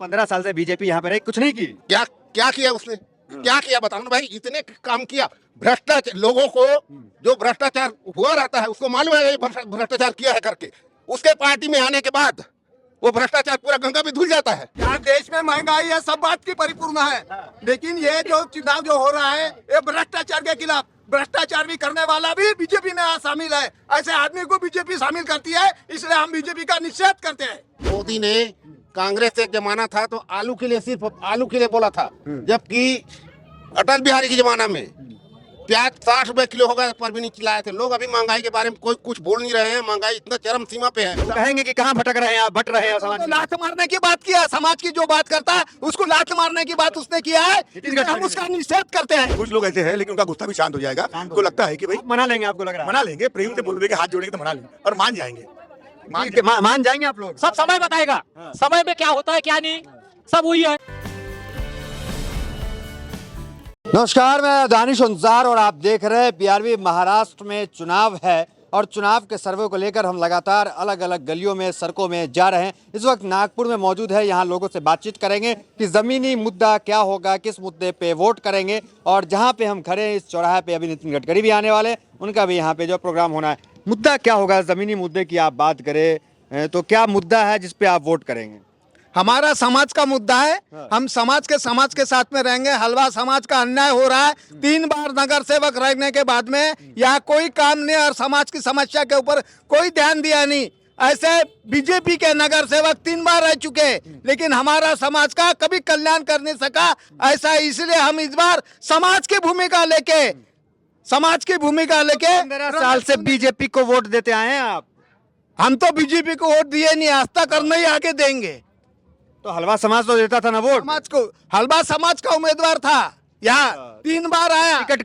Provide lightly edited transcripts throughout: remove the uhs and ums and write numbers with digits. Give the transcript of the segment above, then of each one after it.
15 साल से बीजेपी यहाँ पे रही, कुछ नहीं की। क्या क्या किया उसने? क्या किया बताओ ना भाई, इतने काम किया। भ्रष्टाचार, लोगों को जो भ्रष्टाचार हुआ रहता है उसको मालूम है ये भ्रष्टाचार किया है करके, उसके पार्टी में आने के बाद वो भ्रष्टाचार पूरा गंगा में धुल जाता है। यहाँ देश में महंगाई है, सब बात की परिपूर्ण है, लेकिन ये जो चुनाव जो हो रहा है ये भ्रष्टाचार के खिलाफ, भ्रष्टाचार भी करने वाला भी बीजेपी में शामिल है। ऐसे आदमी को बीजेपी शामिल करती है, इसलिए हम बीजेपी का निषेध करते हैं। मोदी ने कांग्रेस एक जमाना था तो आलू के लिए, सिर्फ आलू के लिए बोला था, जबकि अटल बिहारी के जमाना में प्याज 60 रुपए किलो हो गया पर भी नहीं खिलाए थे लोग। अभी महंगाई के बारे में कोई कुछ बोल नहीं रहे हैं, महंगाई इतना चरम सीमा पे है। कहेंगे कि कहाँ भटक रहे हैं आप, बट रहे हैं समाज तो में। लात मारने की बात किया, समाज की जो बात करता है उसको लात मारने की बात उसने किया है, हम उसका निषेध करते हैं। कुछ लोग ऐसे हैं लेकिन उनका गुस्सा भी शांत हो जाएगा। उनको लगता है कि भाई मना लेंगे, आपको लग रहा है? मना लेंगे, प्रेम से बोल देंगे, हाथ जोड़ेंगे तो मना लेंगे और मान जाएंगे। मान जाएंगे आप लोग? सब समय बताएगा, समय में क्या होता है क्या नहीं, सब वही है। नमस्कार, मैं दानिश अंसार और आप देख रहे हैं पीआरबी। महाराष्ट्र में चुनाव है और चुनाव के सर्वे को लेकर हम लगातार अलग अलग गलियों में, सड़कों में जा रहे हैं। इस वक्त नागपुर में मौजूद है, यहाँ लोगों से बातचीत करेंगे कि ज़मीनी मुद्दा क्या होगा, किस मुद्दे पे वोट करेंगे। और जहाँ पे हम खड़े हैं इस चौराहे पे अभी नितिन गडकरी भी आने वाले, उनका भी यहाँ पे जो प्रोग्राम होना है। मुद्दा क्या होगा, ज़मीनी मुद्दे की आप बात करें तो क्या मुद्दा है जिस पे आप वोट करेंगे? हमारा समाज का मुद्दा है, हम समाज के साथ में रहेंगे। हलवा समाज का अन्याय हो रहा है, 3 बार नगर सेवक रहने के बाद में यहाँ कोई काम नहीं और समाज की समस्या के ऊपर कोई ध्यान दिया नहीं। ऐसे बीजेपी के नगर सेवक 3 बार रह चुके, लेकिन हमारा समाज का कभी कल्याण कर नहीं सका। ऐसा इसलिए हम इस बार समाज की भूमिका लेके 15 साल से बीजेपी को वोट देते आए हैं आप। हम तो बीजेपी को वोट दिए नहीं, आज तक और नहीं आगे देंगे। तो हलवा समाज तो देता था ना वोट? समाज को, हलवा समाज का उम्मीदवार था यहाँ, 3 बार आया, टिकट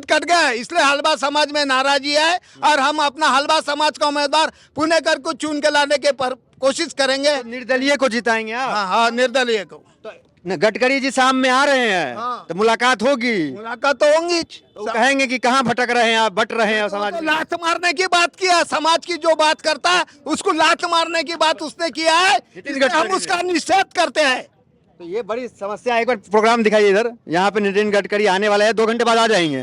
कट गया, इसलिए हलवा समाज में नाराजगी है और हम अपना हलवा समाज का उम्मीदवार पुणेकर को चुन के लाने के कोशिश करेंगे। तो निर्दलीय को जिताएंगे आप? हाँ, निर्दलीय को। गडकरी जी शाम में आ रहे हैं, तो मुलाकात होगी? मुलाकात तो होंगी। तो कहेंगे कि कहाँ भटक रहे हैं आप, बट रहे हैं समाज तो में। लात मारने की बात किया, समाज की जो बात करता है उसको लात मारने की बात उसने किया है, इसलिए हम उसका निषेध करते हैं। तो ये बड़ी समस्या है। एक बार प्रोग्राम दिखाइए इधर, यहाँ पे नितिन गडकरी आने वाला है, 2 घंटे बाद आ जाएंगे।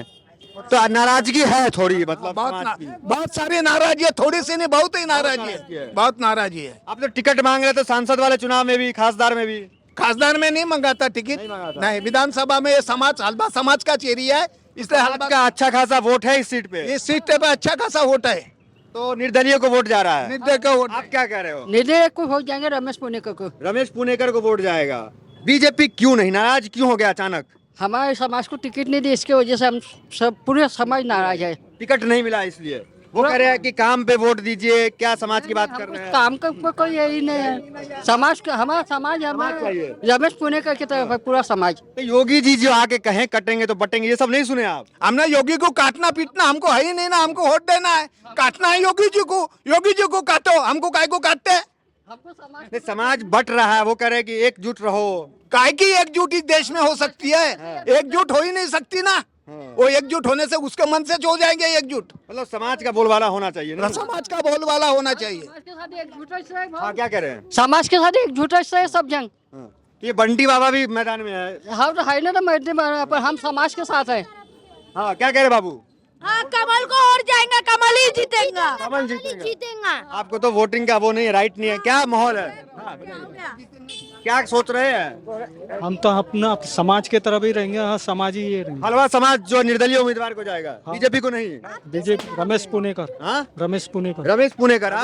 तो नाराजगी है थोड़ी, मतलब समाज की। बहुत सारी नाराजगी है, थोड़ी सी नहीं, बहुत ही नाराजगी है, बहुत नाराजगी है। आप तो टिकट मांग रहे थे सांसद वाले चुनाव में भी, खासदार में भी। खासदार में नहीं मंगाता टिकट, नहीं, विधानसभा में ये समाज, हलवा समाज का चेरी है, इसलिए हलवा का अच्छा खासा वोट है इस सीट पे। इस सीट पे अच्छा खासा वोट है, तो निर्दलीय को वोट जा रहा है। निर्दलीय का वोट। आप क्या कह रहे हो? निर्दलीय को हो जाएंगे, रमेश पुणेकर को। रमेश पुणेकर को वोट जाएगा। बीजेपी क्यों नहीं, नाराज क्यों हो गया अचानक? हमारे समाज को टिकट नहीं दी, इसकी वजह से हम सब पूरे समाज नाराज है। टिकट नहीं मिला इसलिए वो कह रहे हैं कि काम पे वोट दीजिए। क्या समाज की बात कर रहे हैं? काम का कोई यही नहीं है, समाज का, हमारा समाज रमेश पुणेकर की तरफ है पूरा समाज। तो योगी जी जो आके कहें कटेंगे तो बटेंगे, ये सब नहीं सुने आप? हमने योगी को काटना पीटना हमको है ही नहीं ना, हमको वोट देना है, काटना है योगी जी को काटो, हमको काय को काटते हैं? नहीं, समाज बट रहा है, वो कह रहे हैं कि एकजुट रहो। काय की एकजुट इस देश में हो सकती है? एकजुट हो ही नहीं सकती ना। वो एकजुट होने से उसके मन से हो जाएंगे एकजुट। मतलब समाज का बोलबाला होना चाहिए ना? समाज का बोलबाला होना चाहिए। हाँ, क्या कह रहे हैं? समाज के साथ एकजुट है सब जंग। तो ये बंटी बाबा भी मैदान में है। हम तो है ना, तो मैदान पर हम समाज के साथ है। हाँ, क्या कह रहे बाबू? हाँ, कमल को और जाएगा, कमल ही जीतेगा, कमल जीतेगा। आपको तो वोटिंग का वो नहीं है, राइट नहीं है। क्या माहौल है, क्या सोच रहे हैं? हम तो अपना समाज के तरफ ही रहेंगे। हाँ, समाज ही ये रहेंगे। हलवा समाज जो निर्दलीय उम्मीदवार को जाएगा, बीजेपी को नहीं? बीजेपी रमेश पुणेकर। हाँ, रमेश पुणेकर। रमेश पुणेकर।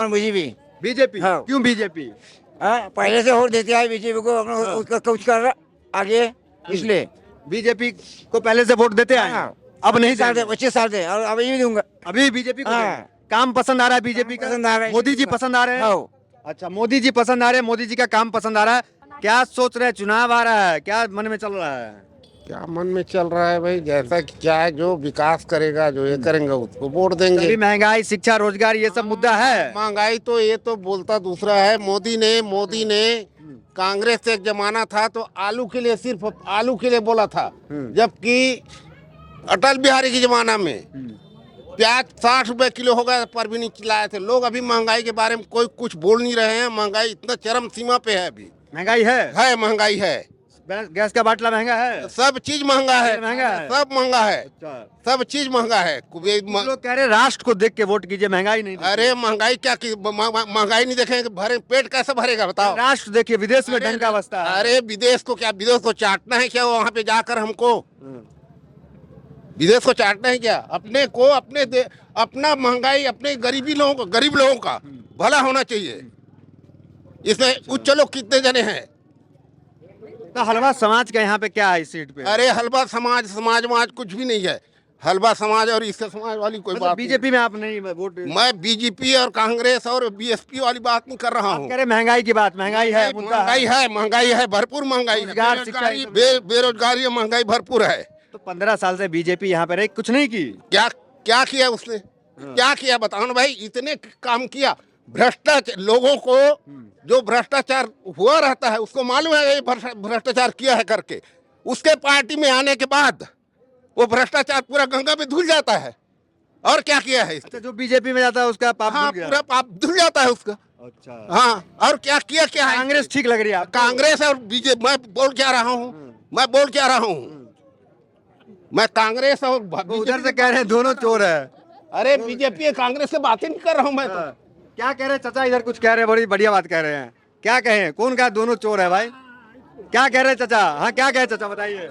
बीजेपी हाँ। क्यों बीजेपी? पहले से वोट देते आए बीजेपी को, उसका कुछ कर आगे, इसलिए बीजेपी को पहले से वोट देते आए। हाँ। अब नहीं 25 साल से, और अभी भी दूंगा। अभी बीजेपी को हाँ। काम पसंद आ रहा है, बीजेपी का पसंद आ रहा है। मोदी जी पसंद आ रहे हैं। हाँ। अच्छा, मोदी जी पसंद आ रहे हैं, मोदी जी का काम पसंद आ रहा है। क्या सोच रहे हैं, चुनाव आ रहा है, क्या मन में चल रहा है? क्या मन में चल रहा है भाई, जैसा कि क्या है, जो विकास करेगा, जो ये करेंगे उसको वोट देंगे। अभी महंगाई, शिक्षा, रोजगार, ये सब मुद्दा है। महंगाई तो ये तो बोलता दूसरा है। मोदी ने कांग्रेस एक जमाना था तो आलू के लिए, सिर्फ आलू के लिए बोला था, जबकि अटल बिहारी के जमाना में प्याज 60 रुपए किलो हो गया पर भी नहीं खिलाए थे लोग। अभी महंगाई के बारे में कोई कुछ बोल नहीं रहे हैं, महंगाई इतना चरम सीमा पे है अभी। महंगाई है, महंगाई है, गैस का बाटला महंगा है, सब चीज महंगा है, महंगा है। सब महंगा है, अच्छा। सब चीज महंगा है। कुछ लोग कह रहे हैं राष्ट्र को देख के वोट कीजिए, महंगाई नहीं देखिए। अरे महंगाई क्या की महंगाई नहीं देखेंगे, भरे पेट कैसे भरेगा बताओ। राष्ट्र देखिए, विदेश में ढंग का अवस्था है। अरे विदेश को क्या, विदेश को चाटना है क्या वहाँ पे जाकर हमको? विदेश को चाटना है क्या? अपने को अपना महंगाई, अपने गरीब लोगों का भला होना चाहिए। इसमें उच्च लोग कितने जने हैं? तो हलवा समाज का यहाँ पे क्या है इस सीट पे? अरे हलवा समाज कुछ भी नहीं है। हलवा समाज और इससे समाज वाली कोई बात बीजेपी में आप नहीं वोट? मैं बीजेपी और कांग्रेस और बीएसपी वाली बात नहीं कर रहा हूँ। कह रहे महंगाई की बात, महंगाई है, मुद्दा है। महंगाई है, भरपूर महंगाई, रोजगार, शिक्षा, बेरोजगारी और महंगाई भरपूर है। तो 15 साल से बीजेपी यहाँ पे रही, कुछ नहीं की। क्या किया उसने? क्या किया बताओ ना भाई। इतने काम किया। भ्रष्टाचार, लोगों को जो भ्रष्टाचार हुआ रहता है उसको मालूम है ये भ्रष्टाचार किया है करके। उसके पार्टी में आने के बाद वो भ्रष्टाचार पूरा गंगा में धुल जाता है। और क्या किया है? अच्छा, जो बीजेपी में जाता है उसका पाप हाँ, धुल गया। पूरा पाप धुल जाता है उसका। अच्छा। हाँ, और क्या किया क्या है? कांग्रेस ठीक लग रही है आपको? कांग्रेस और बीजेपी, मैं बोल क्या रहा हूँ, मैं कांग्रेस और उधर से कह रहे हैं दोनों चोर है। अरे बीजेपी कांग्रेस से बातें नहीं कर रहा हूँ मैं तो। क्या कह रहे हैं चाचा? इधर कुछ कह रहे हैं, बड़ी बढ़िया बात कह रहे हैं। क्या कहें? कौन कहा दोनों चोर है भाई? क्या कह रहे हैं चाचा? हाँ, क्या कहे चाचा, बताइए।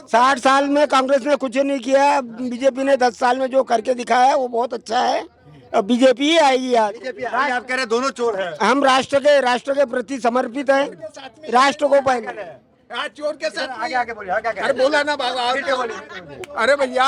60 साल में कांग्रेस ने कुछ नहीं किया, बीजेपी ने 10 साल में जो करके दिखाया है वो बहुत अच्छा है। अब बीजेपी ही आएगी आज। बीजेपी आप कह रहे हैं दोनों चोर है। हम राष्ट्र के प्रति समर्पित हैं, राष्ट्र को पहले। चोर के साथ आगे आगे बोलिए। हाँ, क्या कह रहे अरे बोला ना बाबा। अरे भैया,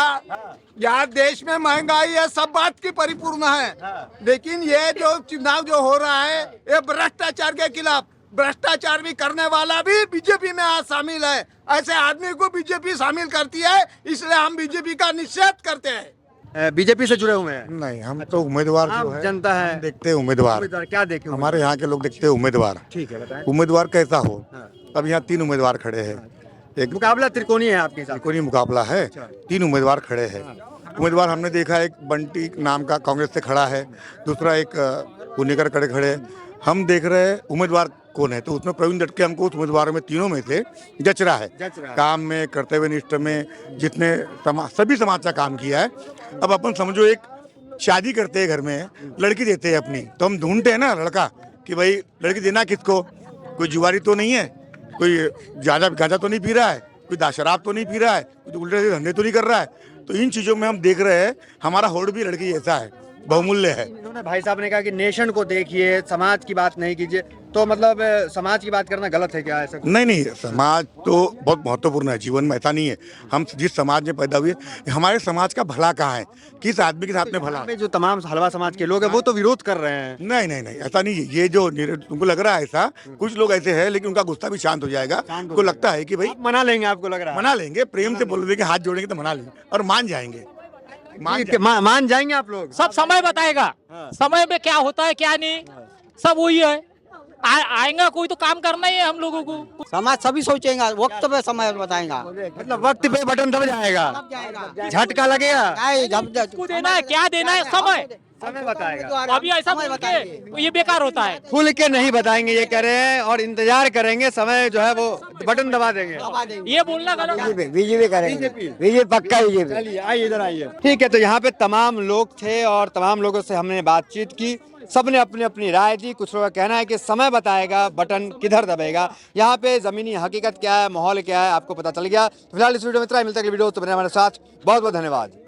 यहाँ देश में महंगाई है, सब बात की परिपूर्ण है, लेकिन ये जो चुनाव जो हो रहा है ये भ्रष्टाचार के खिलाफ, भ्रष्टाचार भी करने वाला भी बीजेपी में आज शामिल है। ऐसे आदमी को बीजेपी शामिल करती है, इसलिए हम बीजेपी का निषेध करते हैं। बीजेपी से जुड़े हुए हैं? नहीं, हम तो उम्मीदवार जो है जनता है, हम देखते हैं उम्मीदवार। क्या देखें? हमारे यहाँ के लोग देखते हैं उम्मीदवार। ठीक है, बताएं। उम्मीदवार कैसा हो। अब यहाँ 3 उम्मीदवार खड़े हैं। एक मुकाबला त्रिकोणी है आपके साथ? त्रिकोणी मुकाबला है। 3 उम्मीदवार खड़े हैं। उम्मीदवार हमने देखा, एक बंटी नाम का कांग्रेस से खड़ा है, दूसरा एक पुनेकर खड़े हैं। हम देख रहे हैं उम्मीदवार कौन है, तो उसमें प्रवीण दटके हमको उस उम्मीदवारों में तीनों में से जच रहा है। काम में, कर्तव्यनिष्ठ में, जितने सभी समाज का काम किया है। अब अपन समझो एक शादी करते हैं घर में, लड़की देते हैं अपनी, तो हम ढूंढते हैं ना लड़का कि भाई लड़की देना किसको। कोई जुआरी तो नहीं है, कोई ज्यादा गांजा तो नहीं पी रहा है, कोई शराब तो नहीं पी रहा है, कोई उल्टे धंधे तो नहीं कर रहा है। तो इन चीजों में हम देख रहे हैं हमारा होड़ भी लड़की ऐसा है, बहुमूल्य है। इन्होंने भाई साहब ने कहा कि नेशन को देखिए, समाज की बात नहीं कीजिए, तो मतलब समाज की बात करना गलत है क्या? ऐसा नहीं, समाज तो बहुत महत्वपूर्ण है जीवन में, ऐसा नहीं है। हम जिस समाज में पैदा हुए, हमारे समाज का भला कहाँ है, किस आदमी के साथ में भला है? जो तमाम हलवा समाज के लोग हैं वो तो विरोध कर रहे हैं। नहीं, ऐसा नहीं है। ये जो तुमको लग रहा है ऐसा, कुछ लोग ऐसे हैं, लेकिन उनका गुस्सा भी शांत हो जाएगा। उनको लगता है कि भाई मना लेंगे, आपको लग रहा है? मना लेंगे, प्रेम से बोल देंगे, हाथ जोड़ेंगे तो मना लेंगे और मान जाएंगे। मान जाएंगे आप लोग? सब समय बताएगा। समय में क्या होता है क्या नहीं, सब वही है। आएगा कोई तो काम करना ही है हम लोगों को। समाज सभी सोचेगा, वक्त पे समय बताएगा। मतलब वक्त पे बटन दब जाएगा, झटका लगेगा। किसको देना है, क्या देना है, समय बताएगा। अभी ऐसा बोल के तो ये बेकार होता है। खुल के नहीं बताएंगे ये कह रहे हैं, और इंतजार करेंगे, समय जो है वो बटन दबा देंगे। ये बोलना गलत है। बीजेपी करेंगे, बीजेपी पक्का बीजेपी। चलिए आइए, इधर आइए। ठीक है, तो यहाँ पे तमाम लोग थे और तमाम लोगों से हमने बातचीत की, सबने अपनी अपनी राय दी। कुछ लोगों का कहना है कि समय बताएगा बटन किधर दबेगा। यहाँ पे जमीनी हकीकत क्या है, माहौल क्या है, आपको पता चल गया। तो फिलहाल इस वीडियो में इतना ही। मिलता है अगली वीडियो, तो मेरे हमारे साथ बहुत बहुत धन्यवाद।